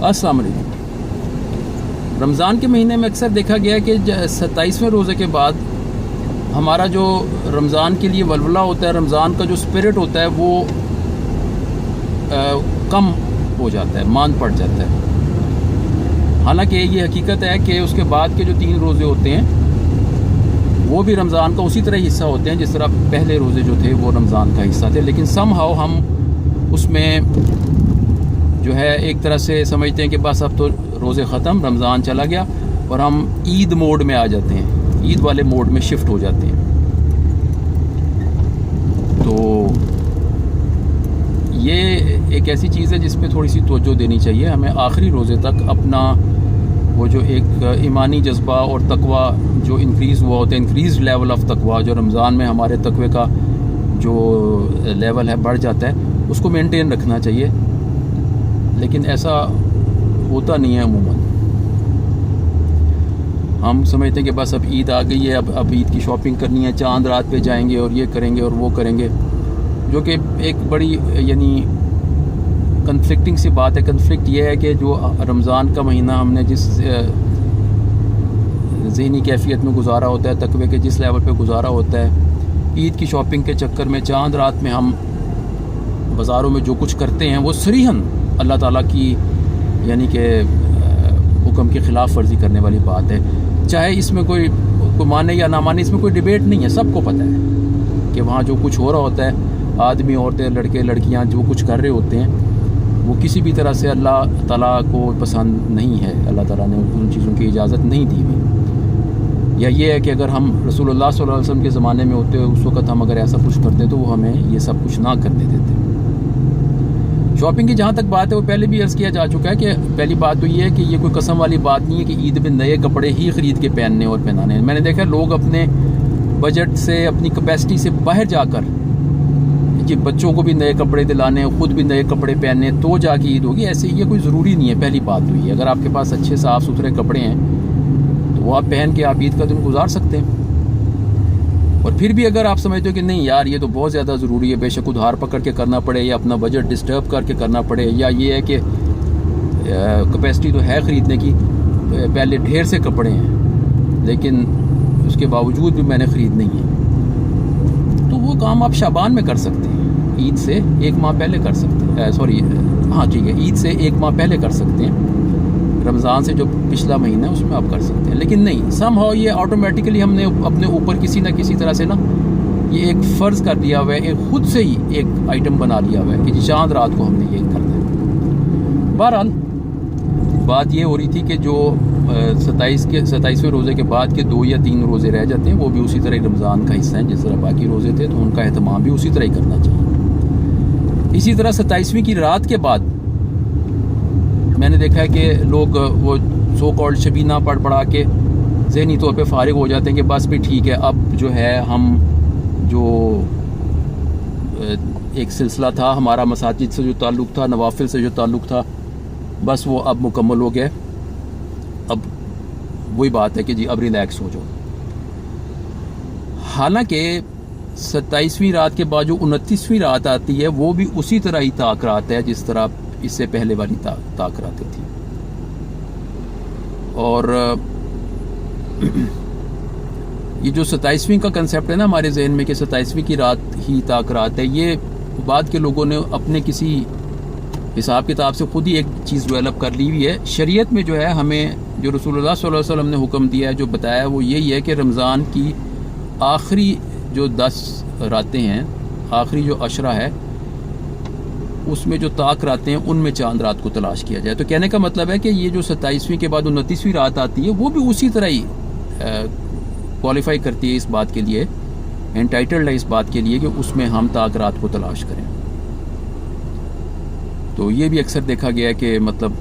अस्सलाम वालेकुम। रमज़ान के महीने में अक्सर देखा गया कि 27वें रोज़े के बाद हमारा जो रमज़ान के लिए वलवला होता है, रमज़ान का जो स्पिरिट होता है वो कम हो जाता है, मांद पड़ जाता है। हालांकि ये हकीकत है कि उसके बाद के जो 3 रोज़े होते हैं वो भी रमज़ान का उसी तरह हिस्सा होते हैं जिस तरह पहले रोज़े जो थे वो रमज़ान का हिस्सा थे, लेकिन समहाउ हम उसमें जो है एक तरह से समझते हैं कि बस अब तो रोज़े ख़त्म, रमज़ान चला गया और हम ईद मोड में आ जाते हैं, ईद वाले मोड में शिफ्ट हो जाते हैं। तो ये एक ऐसी चीज़ है जिस पे थोड़ी सी तवज्जो देनी चाहिए हमें। आखिरी रोज़े तक अपना वो जो एक ईमानी जज्बा और तकवा जो इंक्रीज़ हुआ होता है, इंक्रीज़ लेवल ऑफ तकवा, जो रमज़ान में हमारे तकवे का जो लेवल है बढ़ जाता है, उसको मेंटेन रखना चाहिए। लेकिन ऐसा होता नहीं है अमूमन। हम समझते हैं कि बस अब ईद आ गई है, अब ईद की शॉपिंग करनी है, चांद रात पे जाएंगे और ये करेंगे और वो करेंगे, जो कि एक बड़ी यानी कन्फ्लिक्टिंग सी बात है। कन्फ्लिक्ट ये है कि जो रमज़ान का महीना हमने जिस ज़हनी कैफियत में गुजारा होता है, तकवे के जिस लेवल पे गुजारा होता है, ईद की शॉपिंग के चक्कर में चांद रात में हम बाज़ारों में जो कुछ करते हैं वो सरीहन अल्लाह ताला की यानी कि हुक्म की ख़िलाफ़ वर्जी करने वाली बात है। चाहे इसमें कोई माने या ना माने, इसमें कोई डिबेट नहीं है। सबको पता है कि वहाँ जो कुछ हो रहा होता है, आदमी, औरतें, लड़के, लड़कियाँ जो कुछ कर रहे होते हैं वो किसी भी तरह से अल्लाह ताला को पसंद नहीं है। अल्लाह ताला ने उन चीज़ों की इजाज़त नहीं दी हुई। या ये है कि अगर हम रसूलुल्लाह सल्लल्लाहु अलैहि वसल्लम के ज़माने में होते, उस वक़्त हम अगर ऐसा कुछ करते तो वो हमें ये सब कुछ ना करने देते। शॉपिंग की जहाँ तक बात है वो पहले भी अर्ज़ किया जा चुका है कि पहली बात तो ये है कि ये कोई कसम वाली बात नहीं है कि ईद में नए कपड़े ही ख़रीद के पहनने और पहनाने। मैंने देखा लोग अपने बजट से, अपनी कैपेसिटी से बाहर जाकर कि बच्चों को भी नए कपड़े दिलाने, ख़ुद भी नए कपड़े पहनने तो जाके ईद होगी। ऐसे ये कोई ज़रूरी नहीं है। पहली बात तो ये, अगर आपके पास अच्छे साफ़ सुथरे कपड़े हैं तो वो आप पहन के आप ईद का दिन गुजार सकते हैं। और फिर भी अगर आप समझते हो कि नहीं यार ये तो बहुत ज़्यादा ज़रूरी है, बेशक उधार पकड़ के करना पड़े या अपना बजट डिस्टर्ब करके करना पड़े, या ये है कि कैपेसिटी तो है ख़रीदने की, पहले ढेर से कपड़े हैं लेकिन उसके बावजूद भी मैंने ख़रीदनी है, तो वो काम आप शाबान में कर सकते हैं। ईद से 1 माह पहले कर सकते हैं, हाँ ठीक है, ईद से 1 माह पहले कर सकते हैं। रमज़ान से जो पिछला महीना है उसमें आप कर सकते हैं। लेकिन नहीं, समहाउ ये ऑटोमेटिकली हमने अपने ऊपर किसी न किसी तरह से ना ये एक फ़र्ज़ कर लिया हुआ है, एक ख़ुद से ही एक आइटम बना लिया हुआ है कि चांद रात को हमने ये करना है। बहरहाल बात ये हो रही थी कि जो 27वें रोज़े के बाद के 2 या 3 रोज़े रह जाते हैं वो भी उसी तरह रमज़ान का हिस्सा हैं जिस तरह बाकी रोज़े थे, तो उनका एहतमाम भी उसी तरह ही करना चाहिए। इसी तरह 27वीं की रात के बाद मैंने देखा है कि लोग वो सो कॉल्ड शबीना पढ़ा के ज़हनी तौर पे फारिग हो जाते हैं कि बस भी ठीक है, अब जो है हम जो एक सिलसिला था हमारा मसाजिद से जो ताल्लुक़ था, नवाफिल से जो ताल्लुक़ था, बस वो अब मुकम्मल हो गया। अब वही बात है कि जी अब रिलैक्स हो जाओ। हालांकि 27वीं रात के बाद जो 29वीं रात आती है वो भी उसी तरह ही ताक रात है जिस तरह इससे पहले वाली ताक रातें थी। और ये जो 27वीं का कंसेप्ट है ना हमारे जहन में कि 27वीं की रात ही ताक रात है, ये बाद के लोगों ने अपने किसी हिसाब किताब से खुद ही एक चीज़ डेवलप कर ली हुई है। शरीयत में जो है हमें जो रसूलुल्लाह सल्लल्लाहु अलैहि वसल्लम ने हुक्म दिया है, जो बताया, वो यही है कि रमज़ान की आखिरी जो 10 रातें हैं, आखिरी जो अशरा है, उसमें जो ताक रातें हैं उनमें चांद रात को तलाश किया जाए। तो कहने का मतलब है कि ये जो 27वीं के बाद 29वीं रात आती है वो भी उसी तरह ही क्वालिफाई करती है इस बात के लिए, एंटाइटल्ड है इस बात के लिए कि उसमें हम ताक रात को तलाश करें। तो ये भी अक्सर देखा गया है कि मतलब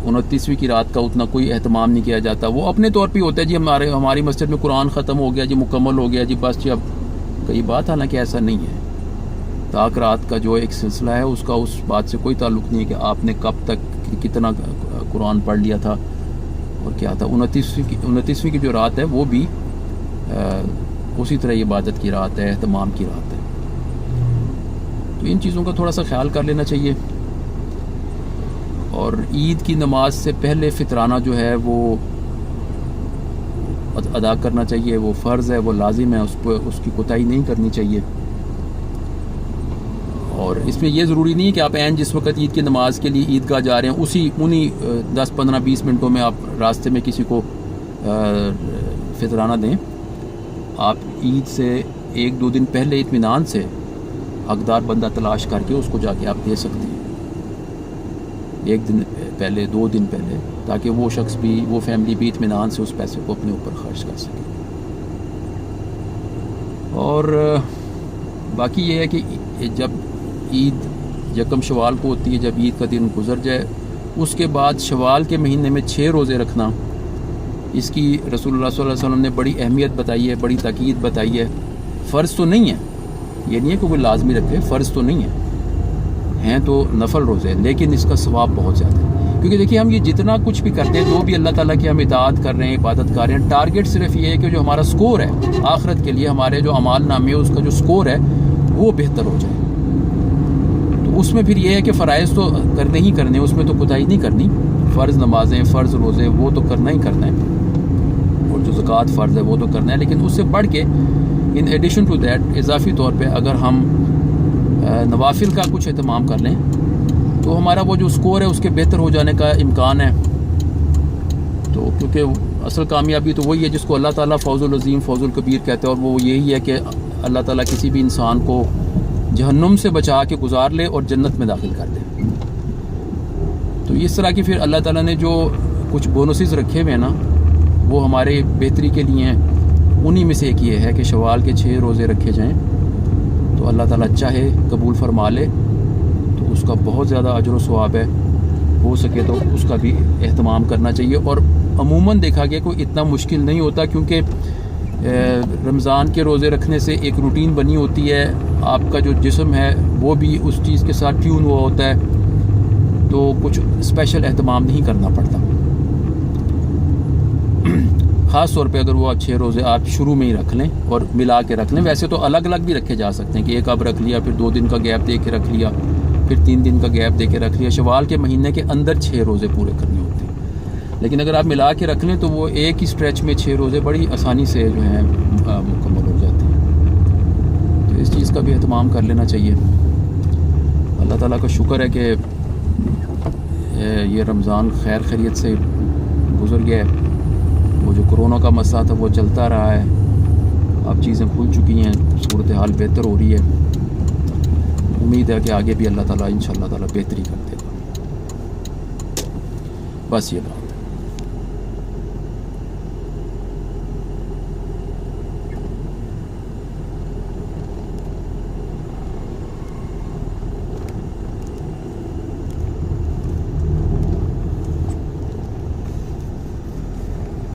29वीं की रात का उतना कोई एहतमाम नहीं किया जाता। वो अपने तौर पे होता है जी हमारी मस्जिद में कुरान ख़त्म हो गया जी, मुकम्मल हो गया जी, बस जी अब कई बात। हालांकि ऐसा नहीं है। ताक रात का जो एक सिलसिला है उसका उस बात से कोई ताल्लुक़ नहीं है कि आपने कब तक कितना कुरान पढ़ लिया था और क्या था। 29वीं की जो रात है वो भी उसी तरह इबादत की रात है, एहतमाम की रात है। तो इन चीज़ों का थोड़ा सा ख्याल कर लेना चाहिए। اور عید کی نماز سے پہلے فطرانہ جو ہے وہ ادا کرنا چاہیے، وہ فرض ہے، وہ لازم ہے، اس کی کوتاہی نہیں کرنی چاہیے۔ اور اس میں یہ ضروری نہیں ہے کہ آپ جس وقت عید کی نماز کے لیے عیدگاہ جا رہے ہیں انہی 10-15-20 منٹوں میں آپ راستے میں کسی کو فطرانہ دیں۔ آپ عید سے 1-2 دن پہلے اطمینان سے حقدار بندہ تلاش کر کے اس کو جا کے آپ دے سکتے ہیں، 1 دن پہلے، 2 دن پہلے، تاکہ وہ شخص بھی، وہ فیملی بھی اطمینان سے اس پیسے کو اپنے اوپر خرچ کر سکے۔ اور باقی یہ ہے کہ جب عید 1 شوال کو ہوتی ہے، جب عید کا دن گزر جائے، اس کے بعد شوال کے مہینے میں 6 روزے رکھنا، اس کی رسول اللہ صلی اللہ علیہ وسلم نے بڑی اہمیت بتائی ہے، بڑی تاکید بتائی ہے۔ فرض تو نہیں ہے، یہ نہیں ہے کہ کوئی لازمی رکھے، فرض تو نہیں ہے، ہیں تو نفل روزے، لیکن اس کا ثواب بہت زیادہ ہے۔ کیونکہ دیکھیے ہم یہ جتنا کچھ بھی کرتے ہیں، جو بھی اللہ تعالیٰ کی ہم اطاعت کر رہے ہیں، عبادت کر رہے ہیں، ٹارگٹ صرف یہ ہے کہ جو ہمارا سکور ہے آخرت کے لیے، ہمارے جو اعمال نامے اس کا جو سکور ہے وہ بہتر ہو جائے۔ تو اس میں پھر یہ ہے کہ فرائض تو کرنے ہی کرنے، اس میں تو کوتاہی نہیں کرنی، فرض نمازیں، فرض روزے وہ تو کرنا ہی کرنا ہے، اور جو زکوٰۃ فرض ہے وہ تو کرنا ہے، لیکن اس سے بڑھ کے ان ایڈیشن ٹو دیٹ اضافی طور پہ اگر ہم نوافل کا کچھ اہتمام کر لیں تو ہمارا وہ جو سکور ہے اس کے بہتر ہو جانے کا امکان ہے۔ تو کیونکہ اصل کامیابی تو وہی ہے جس کو اللہ تعالیٰ فوز العظیم، فوز الکبیر کہتے ہیں، اور وہ یہی ہے کہ اللہ تعالیٰ کسی بھی انسان کو جہنم سے بچا کے گزار لے اور جنت میں داخل کر دے۔ تو اس طرح کی پھر اللہ تعالیٰ نے جو کچھ بونسز رکھے ہوئے ہیں نا، وہ ہمارے بہتری کے لیے ہیں۔ انہی میں سے ایک یہ ہے کہ شوال کے 6 روزے رکھے جائیں، تو اللہ تعالیٰ چاہے قبول فرما لے، تو اس کا بہت زیادہ اجر و ثواب ہے۔ ہو سکے تو اس کا بھی اہتمام کرنا چاہیے، اور عموماً دیکھا گیا کوئی اتنا مشکل نہیں ہوتا، کیونکہ رمضان کے روزے رکھنے سے ایک روٹین بنی ہوتی ہے، آپ کا جو جسم ہے وہ بھی اس چیز کے ساتھ ٹیون ہوا ہوتا ہے، تو کچھ اسپیشل اہتمام نہیں کرنا پڑتا۔ خاص طور پہ اگر وہ 6 روزے آپ شروع میں ہی رکھ لیں اور ملا کے رکھ لیں، ویسے تو الگ الگ بھی رکھے جا سکتے ہیں کہ ایک اب رکھ لیا، پھر 2 دن کا گیپ دے کے رکھ لیا، پھر 3 دن کا گیپ دے کے رکھ لیا۔ شوال کے مہینے کے اندر 6 روزے پورے کرنے ہوتے ہیں، لیکن اگر آپ ملا کے رکھ لیں تو وہ ایک ہی اسٹریچ میں 6 روزے بڑی آسانی سے جو ہیں مکمل ہو جاتے ہیں۔ تو اس چیز کا بھی اہتمام کر لینا چاہیے۔ اللہ تعالیٰ کا شکر ہے کہ یہ رمضان خیر خیریت سے گزر گیا ہے۔ وہ جو کرونا کا مسئلہ تھا وہ چلتا رہا ہے، اب چیزیں کھل چکی ہیں، صورتحال بہتر ہو رہی ہے۔ امید ہے کہ آگے بھی اللہ تعالیٰ انشاءاللہ تعالیٰ بہتری کر دے گا۔ بس یہ بات۔